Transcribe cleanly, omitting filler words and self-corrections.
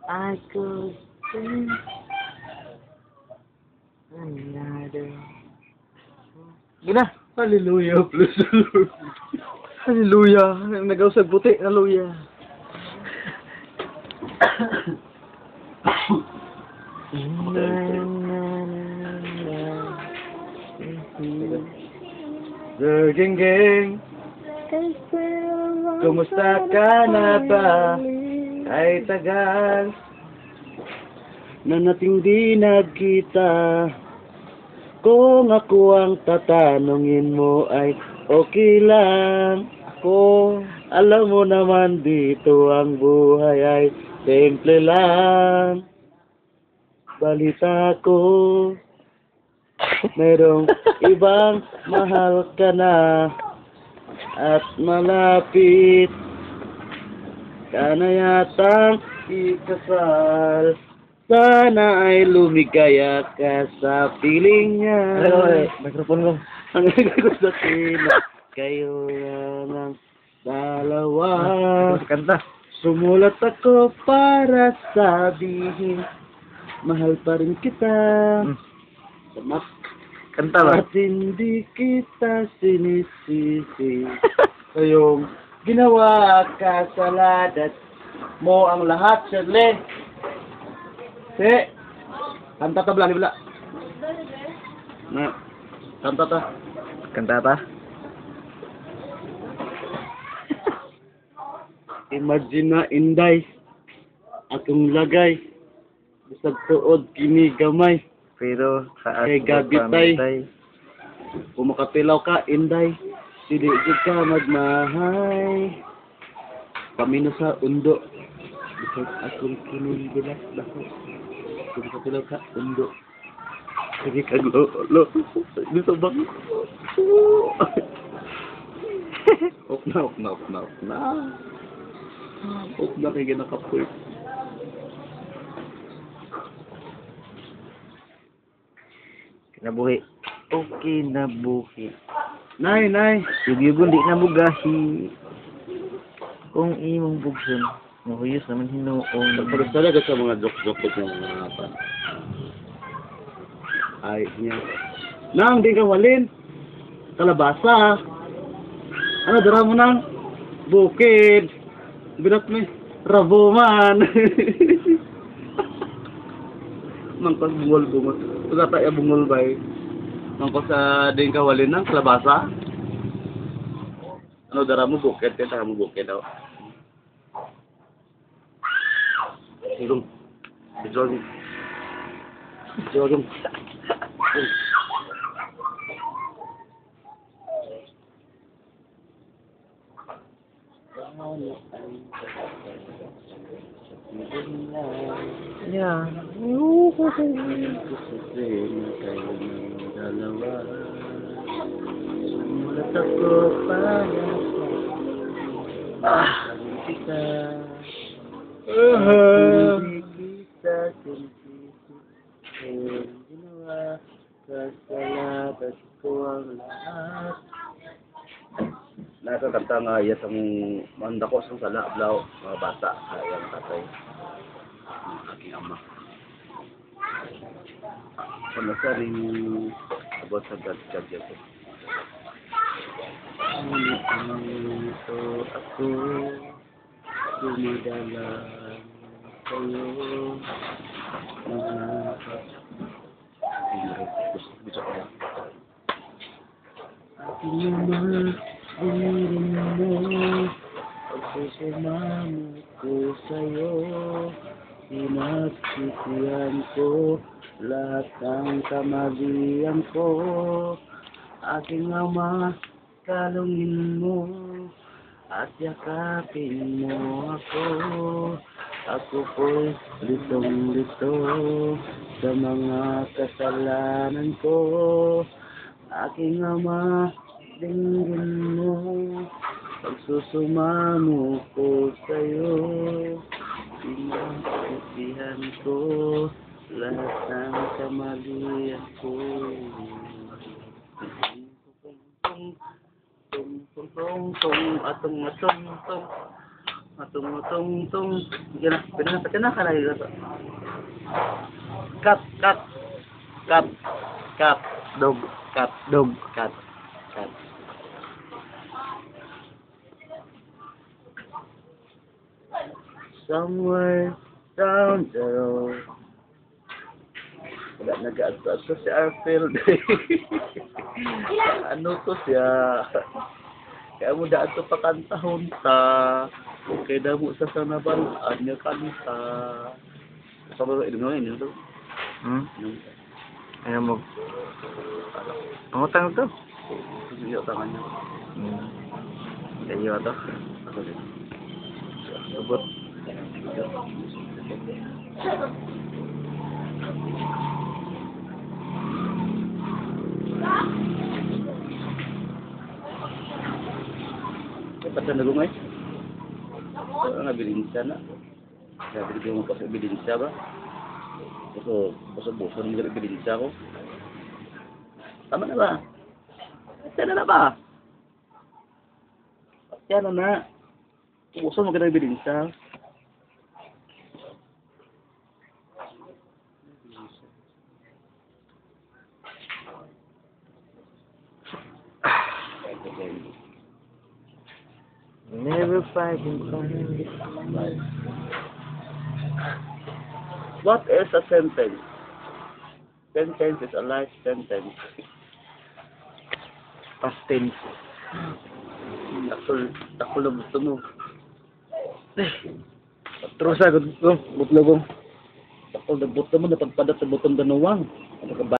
I could sing another. Gina. Hallelujah, bless the Lord. Hallelujah. Nag-ausag puti. Hallelujah. Sir Geng Geng, kumusta ka na ba? Ay tagal na nating di nagkita. Kung ako ang tatanungin mo ay okay lang ako. Alam mo naman dito ang buhay ay simple lang. Balita ko, merong ibang mahal ka na at malapit ka na yatang ikasal. Sana ay lumigaya ka sa piling niya. Ay, microphone ko. Ang nagkusakin na kayo lang ang dalawa. Kanta. Sumulat ako para sabihin mahal pa rin kita. Samat. Kanta ba? At hindi kita sinisisi sa iyong ginawa kasalanan mo ang lahat, Shirley. Si, kanta ta bala, ni bala. Na, kanta ta. Kanta ta. Imagine na inday atong lagay bisag tuod kini gamay. Pero sa Kay gabi tay. Kung makapilaw ka inday, dili jud ka magmahay. Kami na sa undo. Bisag atong kini bilas dako. Kung makapilaw ka undo. Sige kag lo. Dito bang. Ok na. Huwag na kayo ginakapoy. Kinabuhi. Okay na buhi. Nay. Yugyugon di na bugahi. Kung imong bugson, mahuyos naman hinuon. Pagod talaga sa mga joke-joke ng mga pan. Ay, niya. Nang, di ka walin. Kalabasa. Ano, dara mo nang? Bukid. Binat mo Raboman. Mangkos bungol. Pagkata ya bungol ba eh. Mangkos sa di ka walin ng kalabasa. Ano, dara mo bukid. Kaya mo bukid daw. Sigong. Jogong. Yeah. Sumulat ako para sa kita. Hindi kita sinisisi. Ginawa kasalanan ko ang lahat. Nakakanta nga iya sa manda ko sa sala-blaw, mga bata, sayang tatay, ang aking ama. Ano sa rin about sa God yan. Ngunit ito ako, dumadala sa'yo, gusto ko lang. Aking ama, bumirin mo, pagsusumamo ko sa'yo, pinagsisihan ko lahat ng kamalian ko. Aking ama, kalungin mo at yakapin mo ako. Ako po'y litong-lito sa mga kasalanan ko. Aking ama, dinggin mo, pagsusumamo ko sa'yo, pinagsisihan ko lahat ng kamalian ko. Tung, atong, Matong. Yan na. Pinaka ka na yun. Cut. Dog. Cut. Dog. Cut. Somewhere down the road. Wala nag-ato si Arfield. Ano to siya? Kaya mo daan to pakantahon ta. Kaya daw mo sa sanabalaan niya kanta. Sabi mo, yun to. Ayaw mo. Pangutang to. Sige, utangan niya. Ayaw to. Ako din. Lubot. Ba't na nagumay? Wala nga bilinsya na. Sabi ko mo pa sa bilinsya ba? Buso ng bilinsya ko. Tama na ba? Yan na ba? Yan na. Buso mo ka ng bilinsya. Never fighting this life. What is a sentence? Sentence is a life sentence. Past tense. Takol na gusto mo. Trusa, butlogong. Takol na gusto mo, napagpadat sa butong danuwang. Ano ka ba?